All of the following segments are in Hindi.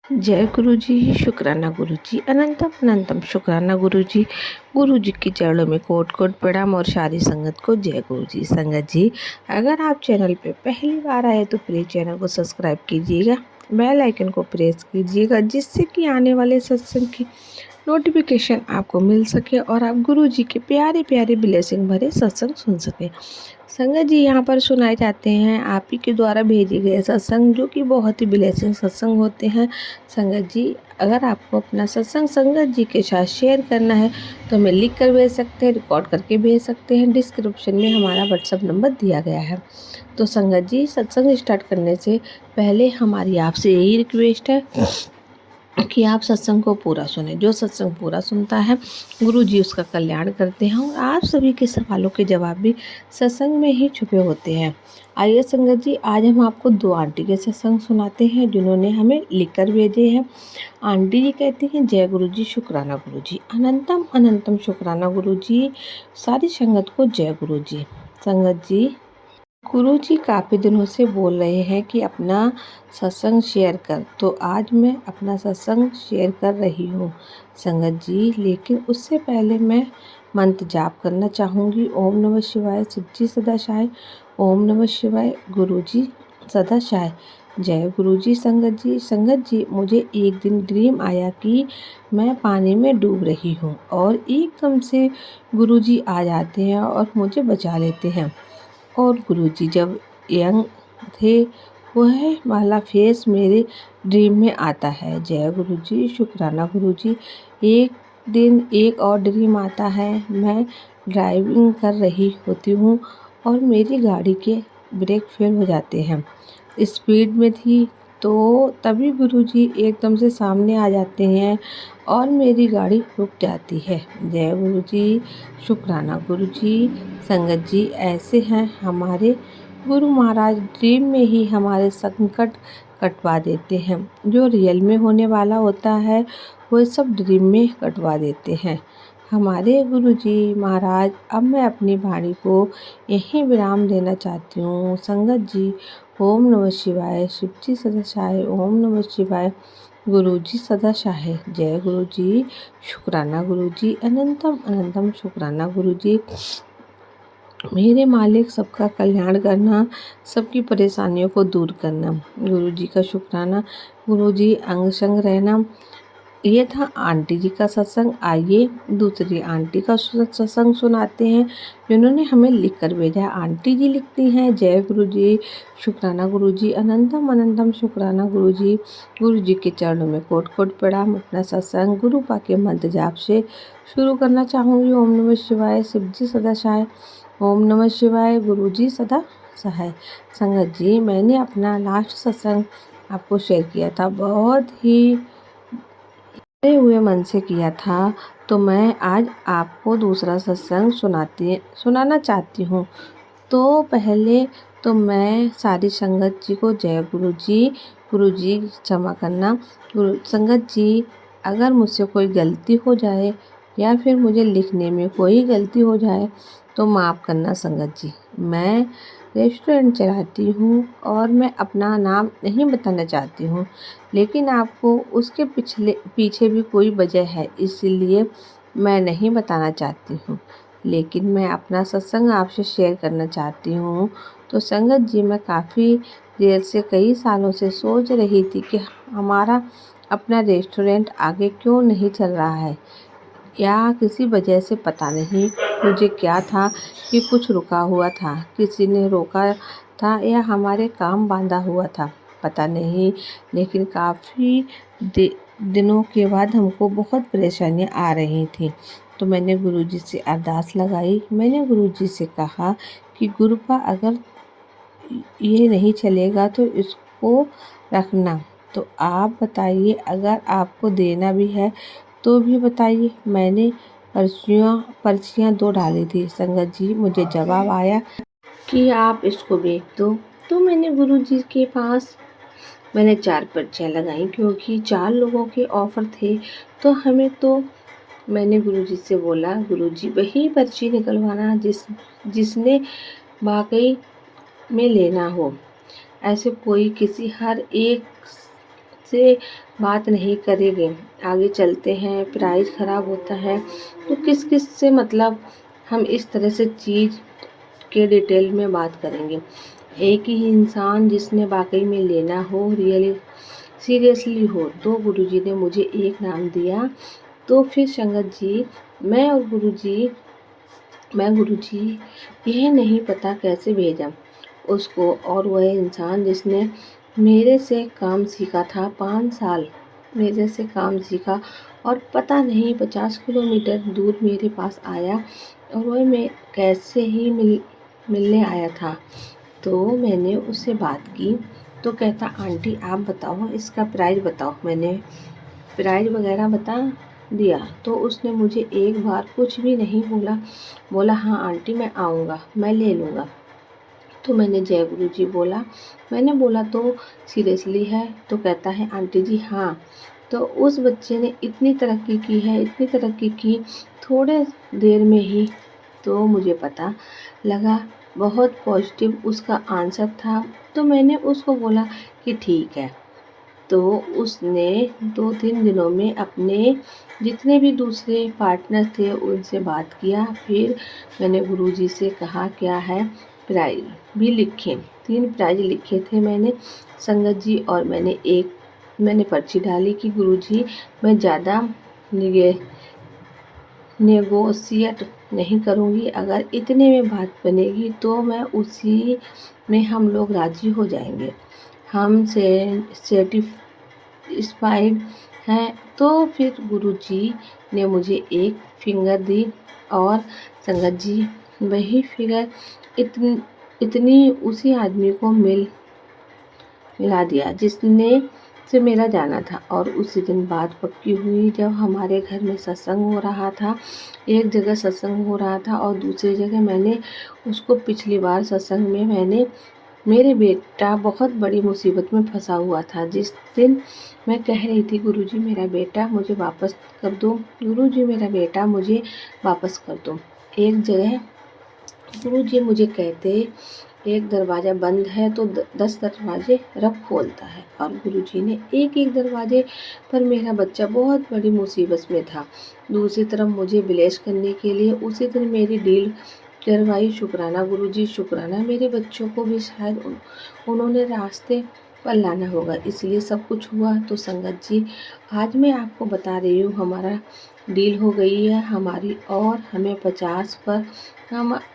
जय गुरु जी, शुक्राना गुरु जी, अनंतम अनंतम शुक्राना गुरु जी। गुरु जी की चरणों में कोट कोट प्रणाम और सारी संगत को जय गुरु जी। संगत जी, अगर आप चैनल पे पहली बार आए तो प्लीज़ चैनल को सब्सक्राइब कीजिएगा, बेल आइकन को प्रेस कीजिएगा, जिससे कि आने वाले सत्संग की नोटिफिकेशन आपको मिल सके और आप गुरु जी के प्यारे प्यारे ब्लेसिंग भरे सत्संग सुन सकें। संगत जी, यहाँ पर सुनाए जाते हैं आप ही के द्वारा भेजे गए सत्संग, जो कि बहुत ही ब्लेसिंग सत्संग होते हैं। संगत जी, अगर आपको अपना सत्संग संगत जी के साथ शेयर करना है तो हमें लिख कर भेज सकते हैं, रिकॉर्ड करके भेज सकते हैं। डिस्क्रिप्शन में हमारा व्हाट्सअप नंबर दिया गया है। तो संगत जी, सत्संग स्टार्ट करने से पहले हमारी आपसे यही रिक्वेस्ट है कि आप सत्संग को पूरा सुने। जो सत्संग पूरा सुनता है गुरु जी उसका कल्याण करते हैं और आप सभी के सवालों के जवाब भी सत्संग में ही छुपे होते हैं। आइए संगत जी, आज हम आपको दो आंटी के सत्संग सुनाते हैं जिन्होंने हमें लिखकर भेजे हैं। आंटी जी कहती हैं, जय गुरु जी, शुक्राना गुरु जी, अनंतम अनंतम शुक्राना गुरु जी, सारी संगत को जय गुरु जी। संगत जी, गुरु जी काफ़ी दिनों से बोल रहे हैं कि अपना सत्संग शेयर कर, तो आज मैं अपना सत्संग शेयर कर रही हूँ संगत जी। लेकिन उससे पहले मैं मंत्र जाप करना चाहूँगी। ओम नमः शिवाय, शिव जी सदा सहाय। ओम नमः शिवाय, गुरु जी सदा सहाय। जय गुरु जी। संगत जी, संगत जी, मुझे एक दिन ड्रीम आया कि मैं पानी में डूब रही हूँ और एकदम से गुरु जी आ जाते हैं और मुझे बचा लेते हैं। और गुरुजी जब यंग थे वह वाला फेस मेरे ड्रीम में आता है। जय गुरुजी, शुक्राना गुरुजी। एक दिन एक और ड्रीम आता है, मैं ड्राइविंग कर रही होती हूँ और मेरी गाड़ी के ब्रेक फेल हो जाते हैं। स्पीड में थी तो तभी गुरुजी एकदम से सामने आ जाते हैं और मेरी गाड़ी रुक जाती है। जय गुरुजी, शुक्राना गुरुजी। संगत जी, ऐसे हैं हमारे गुरु महाराज, ड्रीम में ही हमारे संकट कटवा देते हैं। जो रियल में होने वाला होता है वो सब ड्रीम में कटवा देते हैं हमारे गुरु जी महाराज। अब मैं अपनी वाणी को यहीं विराम देना चाहती हूँ। संगत जी, ओम नमः शिवाय, शिव जी सदा सहाय। ओम नमः शिवाय, गुरु जी सदा सहाय। जय गुरु जी, शुक्राना गुरु जी, अनंतम अनंतम शुक्राना गुरु जी। मेरे मालिक, सबका कल्याण करना, सबकी परेशानियों को दूर करना, गुरु जी का शुक्राना। गुरु जी अंग संग रहना। ये था आंटी जी का सत्संग। आइए दूसरी आंटी का सत्संग सुनाते हैं जिन्होंने हमें लिख कर भेजा है। आंटी जी लिखती हैं, जय गुरु जी, शुक्राना गुरु जी, अनंतम अनंतम शुक्राना गुरु जी। गुरु जी के चरणों में कोट कोट प्रणाम। अपना सत्संग गुरु पा के मंत्र जाप से शुरू करना चाहूँगी। ओम नमः शिवाय, शिव जी सदा सहाय। ओम नमः शिवाय, गुरु जी सदा सहाय। संगत जी, मैंने अपना लास्ट सत्संग आपको शेयर किया था, बहुत ही डरे हुए मन से किया था। तो मैं आज आपको दूसरा सत्संग सुनाना चाहती हूँ। तो पहले तो मैं सारी संगत जी को जय गुरु जी क्षमा करना। गुरु संगत जी, अगर मुझसे कोई गलती हो जाए या फिर मुझे लिखने में कोई गलती हो जाए तो माफ़ करना संगत जी। मैं रेस्टोरेंट चलाती हूँ और मैं अपना नाम नहीं बताना चाहती हूँ, लेकिन आपको उसके पीछे भी कोई वजह है, इसीलिए मैं नहीं बताना चाहती हूँ। लेकिन मैं अपना सत्संग आपसे शेयर करना चाहती हूँ। तो संगत जी, मैं काफ़ी देर से, कई सालों से सोच रही थी कि हमारा अपना रेस्टोरेंट आगे क्यों नहीं चल रहा है, या किसी वजह से, पता नहीं मुझे क्या था कि कुछ रुका हुआ था, किसी ने रोका था या हमारे काम बांधा हुआ था, पता नहीं। लेकिन काफ़ी दिनों के बाद हमको बहुत परेशानियां आ रही थी। तो मैंने गुरुजी से अरदास लगाई। मैंने गुरुजी से कहा कि गुरुपा, अगर ये नहीं चलेगा तो इसको रखना। तो आप बताइए, अगर आपको देना भी है तो भी बताइए। मैंने पर्चियाँ 2 डाली थी संगत जी। मुझे जवाब आया कि आप इसको बेच दो। तो मैंने गुरुजी के पास 4 पर्चियाँ लगाई, क्योंकि 4 लोगों के ऑफ़र थे। तो मैंने गुरुजी से बोला, गुरुजी वही पर्ची निकलवाना जिसने वाकई में लेना हो। ऐसे कोई किसी, हर एक से बात नहीं करेंगे, आगे चलते हैं प्राइज़ ख़राब होता है तो किस किस से मतलब हम इस तरह से चीज़ के डिटेल में बात करेंगे। एक ही इंसान जिसने वाकई में लेना हो, रियली सीरियसली हो, तो गुरुजी ने मुझे एक नाम दिया। तो फिर संगत जी, मैं और गुरुजी यह नहीं पता कैसे भेजा उसको, और वह इंसान जिसने मेरे से काम सीखा था 5 साल, मेरे से काम सीखा और पता नहीं 50 किलोमीटर दूर मेरे पास आया, और वह मैं कैसे ही मिलने आया था। तो मैंने उससे बात की तो कहता, आंटी आप बताओ इसका प्राइस बताओ। मैंने प्राइस वगैरह बता दिया तो उसने मुझे एक बार कुछ भी नहीं बोला। बोला हाँ आंटी मैं आऊँगा, मैं ले लूँगा। तो मैंने जय गुरु जी बोला। मैंने बोला तो सीरियसली है? तो कहता है आंटी जी हाँ। तो उस बच्चे ने इतनी तरक्की की है, इतनी तरक्की की थोड़े देर में ही। तो मुझे पता लगा बहुत पॉजिटिव उसका आंसर था। तो मैंने उसको बोला कि ठीक है। तो उसने 2-3 दिनों में अपने जितने भी दूसरे पार्टनर थे उनसे बात किया। फिर मैंने गुरुजी से कहा क्या है प्राइज़ भी लिखे, 3 प्राइज़ लिखे थे मैंने संगत जी, और मैंने पर्ची डाली कि गुरुजी मैं ज़्यादा नेगोशिएट नहीं करूँगी, अगर इतने में बात बनेगी तो मैं उसी में हम लोग राज़ी हो जाएंगे, हम सेटिस्फाइड हैं। तो फिर गुरुजी ने मुझे एक फिंगर दी, और संगत जी वही फिगर इतनी उसी आदमी को मिला दिया जिसने से मेरा जाना था। और उसी दिन बात पक्की हुई जब हमारे घर में सत्संग हो रहा था। एक जगह सत्संग हो रहा था और दूसरी जगह मैंने उसको पिछली बार सत्संग में मेरे बेटा बहुत बड़ी मुसीबत में फंसा हुआ था। जिस दिन मैं कह रही थी गुरुजी मेरा बेटा मुझे वापस कर दो, गुरुजी मेरा बेटा मुझे वापस कर दो। एक जगह गुरुजी मुझे कहते एक दरवाज़ा बंद है तो 10 दरवाजे रब खोलता है, और गुरुजी ने एक एक दरवाजे पर मेरा बच्चा बहुत बड़ी मुसीबत में था। दूसरी तरफ मुझे ब्लेस करने के लिए उसी दिन मेरी डील करवाई। शुक्राना गुरुजी, शुक्राना मेरे बच्चों को भी शायद उन्होंने रास्ते पर लाना होगा, इसलिए सब कुछ हुआ। तो संगत जी आज मैं आपको बता रही हूँ हमारा डील हो गई है हमारी, और हमें 50 पर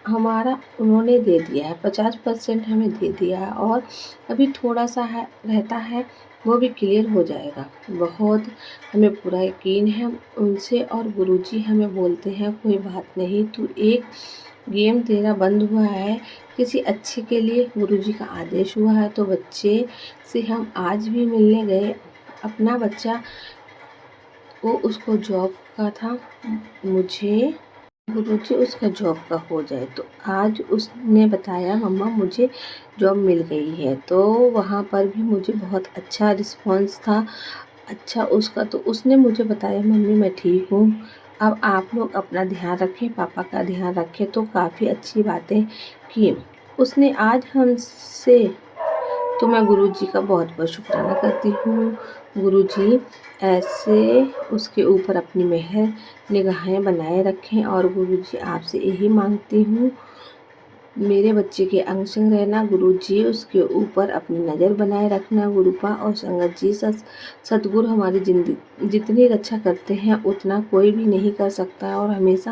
हमारा उन्होंने दे दिया है, 50% हमें दे दिया है, और अभी थोड़ा सा है रहता है वो भी क्लियर हो जाएगा। बहुत हमें पूरा यकीन है उनसे। और गुरुजी हमें बोलते हैं कोई बात नहीं, तू एक गेम तेरा बंद हुआ है किसी अच्छे के लिए, गुरुजी का आदेश हुआ है। तो बच्चे से हम आज भी मिलने गए, अपना बच्चा वो उसको जॉब का था, मुझे गुरुजी उसका जॉब का हो जाए। तो आज उसने बताया मम्मा मुझे जॉब मिल गई है। तो वहाँ पर भी मुझे बहुत अच्छा रिस्पॉन्स था, अच्छा उसका। तो उसने मुझे बताया मम्मी मैं ठीक हूँ, अब आप लोग अपना ध्यान रखें, पापा का ध्यान रखें। तो काफ़ी अच्छी बातें की उसने आज हमसे। तो मैं गुरुजी का बहुत बहुत शुक्राना करती हूँ। गुरुजी ऐसे उसके ऊपर अपनी मेहर निगाहें बनाए रखें, और गुरुजी आपसे यही मांगती हूँ मेरे बच्चे के अंग संग रहना। गुरुजी उसके ऊपर अपनी नज़र बनाए रखना। गुरुपा और संगत जी सतगुरु हमारी जिंदगी जितनी रक्षा करते हैं उतना कोई भी नहीं कर सकता, और हमेशा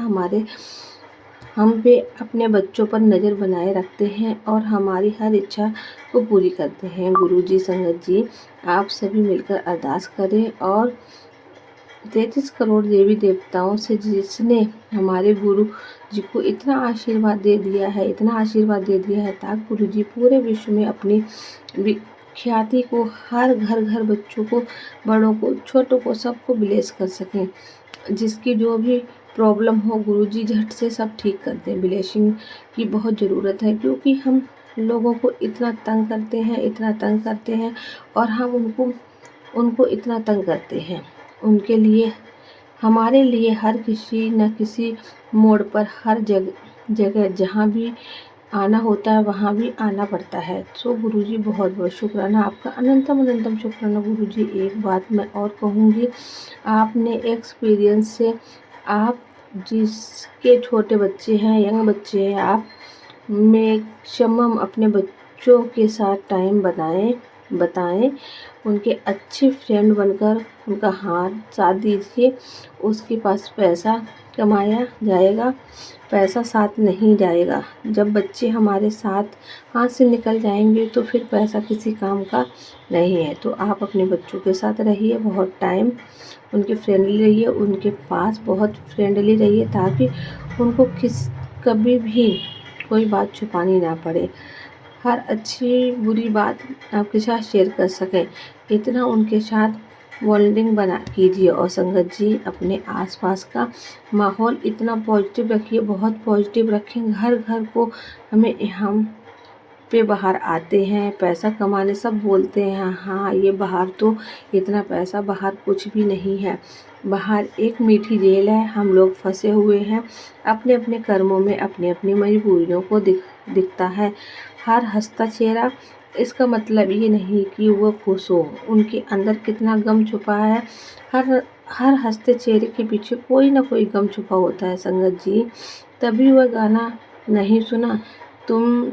हम पे अपने बच्चों पर नज़र बनाए रखते हैं और हमारी हर इच्छा को पूरी करते हैं। गुरुजी संगत जी आप सभी मिलकर अरदास करें, और 33 करोड़ देवी देवताओं से जिसने हमारे गुरु जी को इतना आशीर्वाद दे दिया है, इतना आशीर्वाद दे दिया है, ताकि गुरु जी पूरे विश्व में अपनी विख्याति को हर घर बच्चों को, बड़ों को, छोटों को, सबको ब्लेस कर सकें। जिसकी जो भी प्रॉब्लम हो गुरुजी झट से सब ठीक कर दें। ब्लेसिंग की बहुत ज़रूरत है, क्योंकि हम लोगों को इतना तंग करते हैं और हम उनको इतना तंग करते हैं। उनके लिए हमारे लिए हर किसी न किसी मोड़ पर हर जगह जहाँ भी आना होता है वहाँ भी आना पड़ता है। सो गुरुजी बहुत बहुत शुक्राना आपका, अनंतम अनंतम शुक्राना गुरुजी। एक बात मैं और कहूँगी, आपने एक्सपीरियंस से, आप जिसके छोटे बच्चे हैं, यंग बच्चे हैं, आप मैक्सिमम अपने बच्चों के साथ टाइम बताएं, उनके अच्छे फ्रेंड बनकर उनका हाथ साथ दीजिए। उसके पास पैसा कमाया जाएगा, पैसा साथ नहीं जाएगा। जब बच्चे हमारे साथ हाथ से निकल जाएंगे तो फिर पैसा किसी काम का नहीं है। तो आप अपने बच्चों के साथ रहिए, बहुत टाइम उनके फ्रेंडली रहिए, उनके पास बहुत फ्रेंडली रहिए, ताकि उनको कभी भी कोई बात छुपानी ना पड़े। हर अच्छी बुरी बात आपके साथ शेयर कर सकें, इतना उनके साथ बॉन्डिंग बना कीजिए। और संगत जी, अपने आसपास का माहौल इतना पॉजिटिव रखिए, बहुत पॉजिटिव रखें। घर घर को हम पे बाहर आते हैं पैसा कमाने, सब बोलते हैं हाँ ये बाहर तो इतना पैसा, बाहर कुछ भी नहीं है, बाहर एक मीठी जेल है। हम लोग फंसे हुए हैं अपने अपने कर्मों में, अपनी अपनी मजबूरियों को दिखता है हर हंसता चेहरा। इसका मतलब ये नहीं कि वो खुश हो, उनके अंदर कितना गम छुपा है। हर हंसते चेहरे के पीछे कोई ना कोई गम छुपा होता है संगत जी। तभी वह गाना नहीं सुना, तुम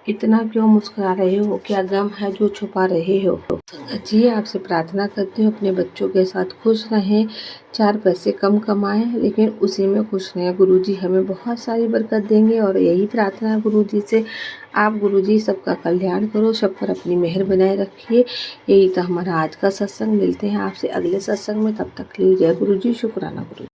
इतना क्यों मुस्कुरा रहे हो, क्या गम है जो छुपा रहे हो। संगत जी, आपसे प्रार्थना करती हूँ अपने बच्चों के साथ खुश रहें, 4 पैसे कम कमाएं लेकिन उसी में खुश रहें। गुरुजी हमें बहुत सारी बरकत देंगे और यही प्रार्थना है गुरुजी से। आप गुरुजी सबका कल्याण करो, सब पर अपनी मेहर बनाए रखिए। यही तो हमारा आज का सत्संग। मिलते हैं आपसे अगले सत्संग में, तब तक के लिए जय गुरुजी, शुक्राना गुरु।